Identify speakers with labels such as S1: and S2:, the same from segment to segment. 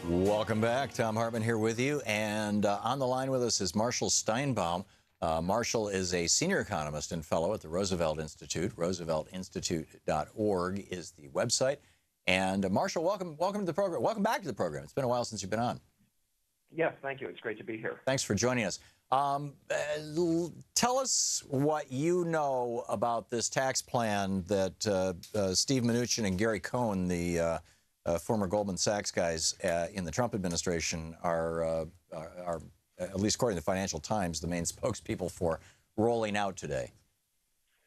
S1: Welcome back. Thom Hartmann here with you. And on the line with us is Marshall Steinbaum. Marshall is a senior economist and fellow at the Roosevelt Institute. RooseveltInstitute.org is the website. And Marshall, welcome to the program. Welcome back to the program. It's been a while since you've been on.
S2: Yes, thank you. It's great to be here.
S1: Thanks for joining us. Tell us what you know about this tax plan that Steve Mnuchin and Gary Cohn, the former Goldman Sachs guys in the Trump administration, are at least according to the Financial Times, the main spokespeople for rolling out today.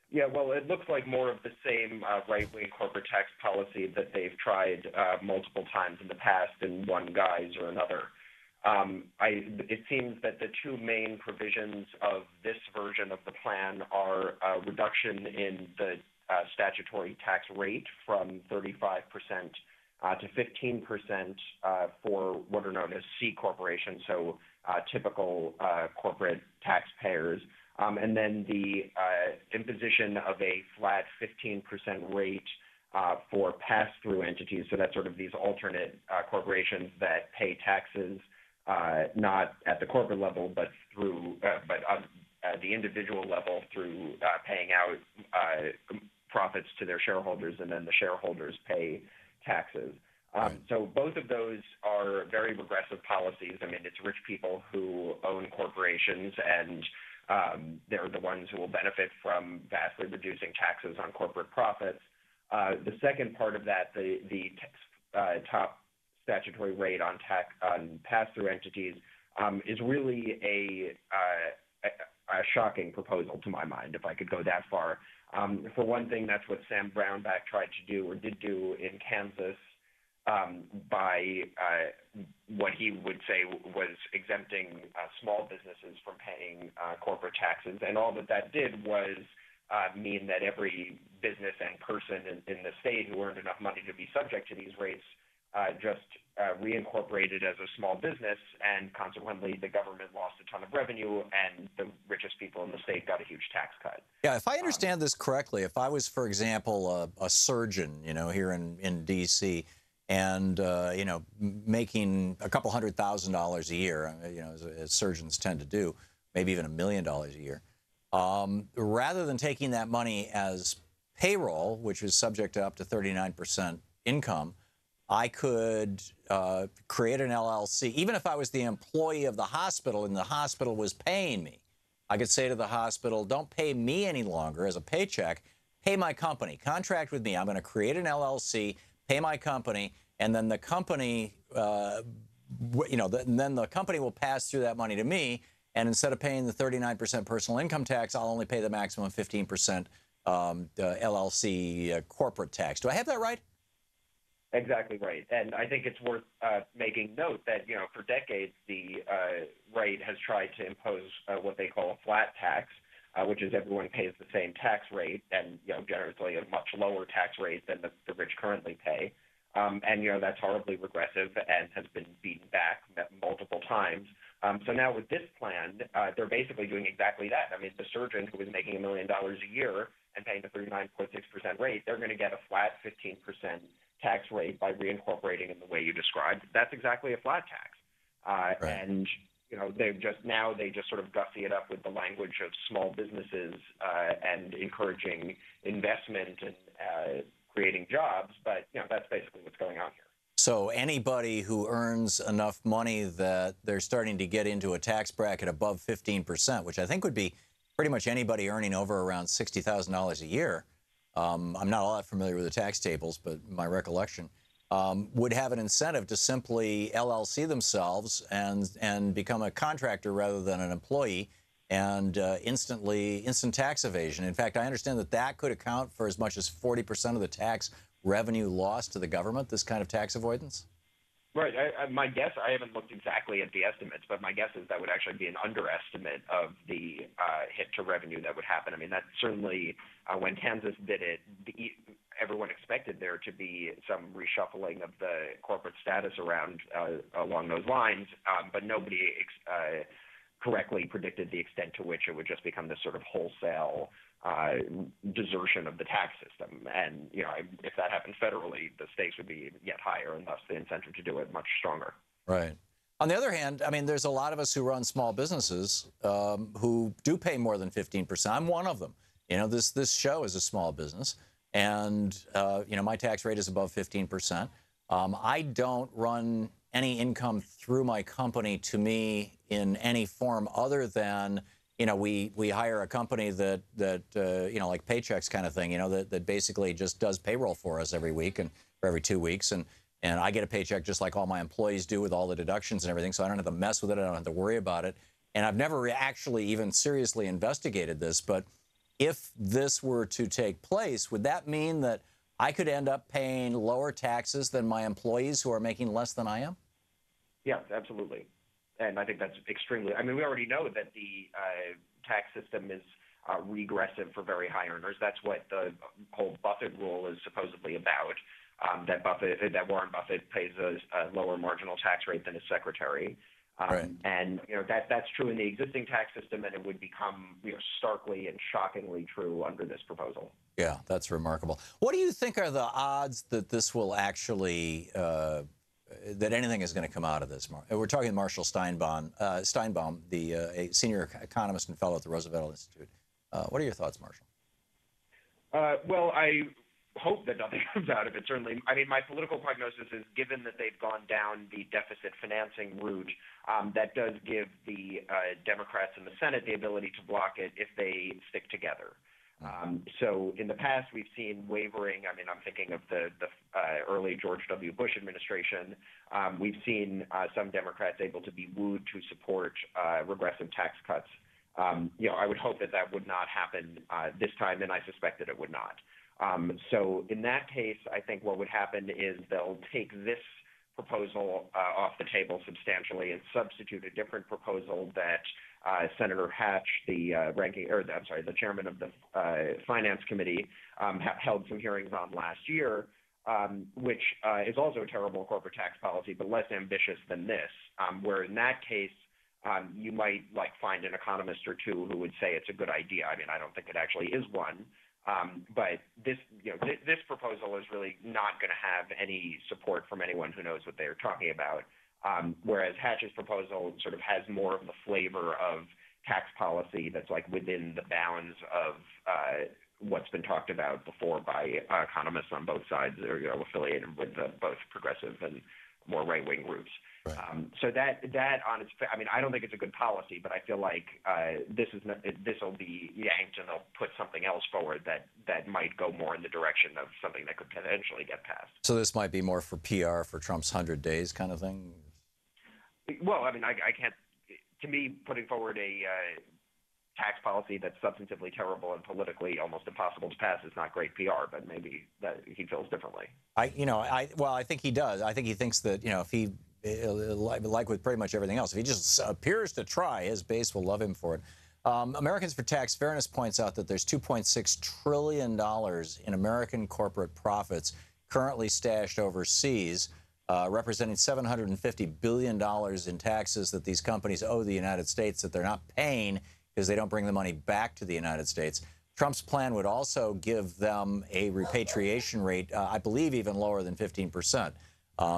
S2: Yeah, well, it looks like more of the same right-wing corporate tax policy that they've tried multiple times in the past in one guise or another. It seems that the two main provisions of this version of the plan are a reduction in the statutory tax rate from 35% to 15% for what are known as C corporations, so typical corporate taxpayers, and then the imposition of a flat 15% rate for pass-through entities. So that's sort of these alternate corporations that pay taxes not at the corporate level, but through at the individual level through paying out profits to their shareholders, and then the shareholders pay taxes. So both of those are very regressive policies. I mean, it's rich people who own corporations, and they're the ones who will benefit from vastly reducing taxes on corporate profits. The second part of that, the top statutory rate on pass-through entities, is really a shocking proposal to my mind, if I could go that far. For one thing, that's what Sam Brownback tried to do or did do in Kansas by what he would say was exempting small businesses from paying corporate taxes. And all that did was mean that every business and person in the state who earned enough money to be subject to these rates just reincorporated as a small business, and consequently the government lost a ton of revenue, and the richest people in the state got a huge tax cut.
S1: Yeah, if I understand this correctly, if I was, for example, a surgeon, here in D.C., and making a couple $100,000 a year, as surgeons tend to do, maybe even $1 million a year, rather than taking that money as payroll, which is subject to up to 39% income, I could create an LLC. Even if I was the employee of the hospital and the hospital was paying me, I could say to the hospital, don't pay me any longer as a paycheck, pay my company, contract with me. I'm going to create an LLC, pay my company, and then the company, then the company will pass through that money to me, and instead of paying the 39% personal income tax, I'll only pay the maximum 15% LLC corporate tax. Do I have that right?
S2: Exactly right. And I think it's worth making note that, for decades, the right has tried to impose what they call a flat tax, which is everyone pays the same tax rate and, generally a much lower tax rate than the rich currently pay. And, that's horribly regressive and has been beaten back multiple times. So now with this plan, they're basically doing exactly that. I mean, the surgeon who was making $1 million a year and paying the 39.6% rate, they're going to get a flat 15% tax rate by reincorporating in the way you described. That's exactly a flat tax.
S1: Right.
S2: And, they just sort of gussy it up with the language of small businesses and encouraging investment and creating jobs. But, that's basically what's going on here.
S1: So anybody who earns enough money that they're starting to get into a tax bracket above 15%, which I think would be pretty much anybody earning over around $60,000 a year, I'm not all that familiar with the tax tables, but my recollection, would have an incentive to simply LLC themselves and become a contractor rather than an employee, and instant tax evasion. In fact, I understand that could account for as much as 40% of the tax revenue lost to the government, this kind of tax avoidance?
S2: Right. My guess, I haven't looked exactly at the estimates, but my guess is that would actually be an underestimate of the hit to revenue that would happen. I mean, that certainly, when Kansas did it, everyone expected there to be some reshuffling of the corporate status around along those lines, but nobody correctly predicted the extent to which it would just become this sort of wholesale desertion of the tax system. And, if that happened federally, the stakes would be yet higher, and thus the incentive to do it much stronger.
S1: Right. On the other hand, I mean, there's a lot of us who run small businesses who do pay more than 15%. I'm one of them. You know, this show is a small business, and you know, my tax rate is above 15%. I don't run any income through my company to me in any form other than, you know, we hire a company that you know, like Paychecks kind of thing, you know, that basically just does payroll for us every week and or every 2 weeks, and I get a paycheck just like all my employees do with all the deductions and everything, so I don't have to mess with it. I don't have to worry about it. And I've never actually even seriously investigated this, but if this were to take place, would that mean that I could end up paying lower taxes than my employees who are making less than I am?
S2: Yeah, absolutely. And I think that's extremely, I mean, we already know that the tax system is regressive for very high earners. That's what the whole Buffett rule is supposedly about. That Warren Buffett pays a lower marginal tax rate than his secretary.
S1: Right.
S2: And you know that's true in the existing tax system, and it would become, you know, starkly and shockingly true under this proposal.
S1: Yeah, that's remarkable. What do you think are the odds that this will actually that anything is going to come out of this? We're talking Marshall Steinbaum, a senior economist and fellow at the Roosevelt Institute. What are your thoughts, Marshall?
S2: Well, I hope that nothing comes out of it, certainly. I mean, my political prognosis is, given that they've gone down the deficit financing route, that does give the Democrats in the Senate the ability to block it if they stick together. So in the past, we've seen wavering. I mean, I'm thinking of the early George W. Bush administration. We've seen some Democrats able to be wooed to support regressive tax cuts. You know, I would hope that that would not happen this time, and I suspect that it would not. So in that case, I think what would happen is they'll take this proposal off the table substantially and substitute a different proposal that Senator Hatch, the chairman of the Finance Committee, held some hearings on last year, which is also a terrible corporate tax policy, but less ambitious than this, where in that case, you might find an economist or two who would say it's a good idea. I mean, I don't think it actually is one. But this proposal is really not going to have any support from anyone who knows what they're talking about. Whereas Hatch's proposal sort of has more of the flavor of tax policy that's like within the bounds of what's been talked about before by economists on both sides, or, you know, affiliated with both progressive and more right-wing groups. Right. So that on its, I mean, I don't think it's a good policy, but I feel like this will be yanked, and they'll put something else forward that might go more in the direction of something that could potentially get passed.
S1: So this might be more for PR for Trump's 100 days kind of thing?
S2: Well, I mean, I can't. To me, putting forward a tax policy that's substantively terrible and politically almost impossible to pass is not great PR. But maybe that he feels differently. I
S1: think he does. I think he thinks that, you know, if he, like with pretty much everything else, if he just appears to try, his base will love him for it. Americans for Tax Fairness points out that there's $2.6 trillion in American corporate profits currently stashed overseas, representing $750 billion in taxes that these companies owe the United States that they're not paying because they don't bring the money back to the United States. Trump's plan would also give them a repatriation rate, I believe, even lower than 15%.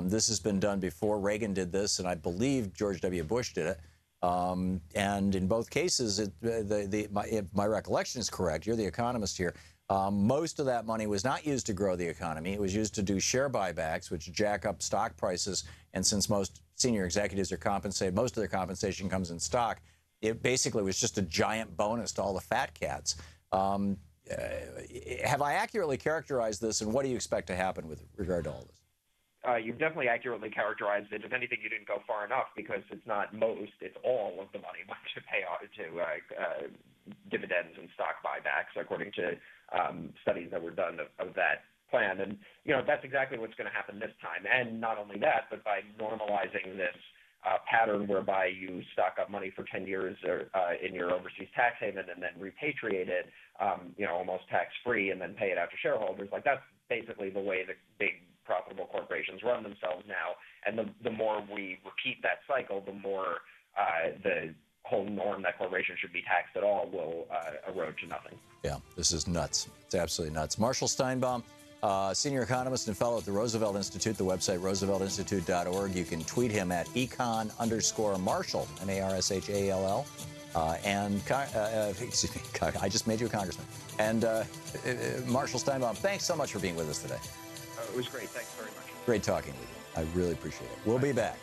S1: This has been done before. Reagan did this, and I believe George W. Bush did it. And in both cases, if my recollection is correct, you're the economist here, most of that money was not used to grow the economy. It was used to do share buybacks, which jack up stock prices. And since most senior executives are compensated, most of their compensation comes in stock, it basically was just a giant bonus to all the fat cats. Have I accurately characterized this, and what do you expect to happen with regard to all this?
S2: You've definitely accurately characterized it. If anything, you didn't go far enough, because it's not most, it's all of the money went to pay off to dividends and stock buybacks, according to studies that were done of that plan. And, you know, that's exactly what's going to happen this time. And not only that, but by normalizing this pattern whereby you stock up money for 10 years in your overseas tax haven and then repatriate it, you know, almost tax-free, and then pay it out to shareholders. Like, that's basically the way the big profitable corporations run themselves now. And the more we repeat that cycle, the more the whole norm that corporations should be taxed at all will erode to nothing.
S1: Yeah, this is nuts. It's absolutely nuts. Marshall Steinbaum, Senior economist and fellow at the Roosevelt Institute, the website rooseveltinstitute.org. You can tweet him at econ_Marshall, M-A-R-S-H-A-L-L. Excuse me, I just made you a congressman. And Marshall Steinbaum, thanks so much for being with us today.
S2: It was great. Thanks very much.
S1: Great talking with you. I really appreciate it. We'll be back.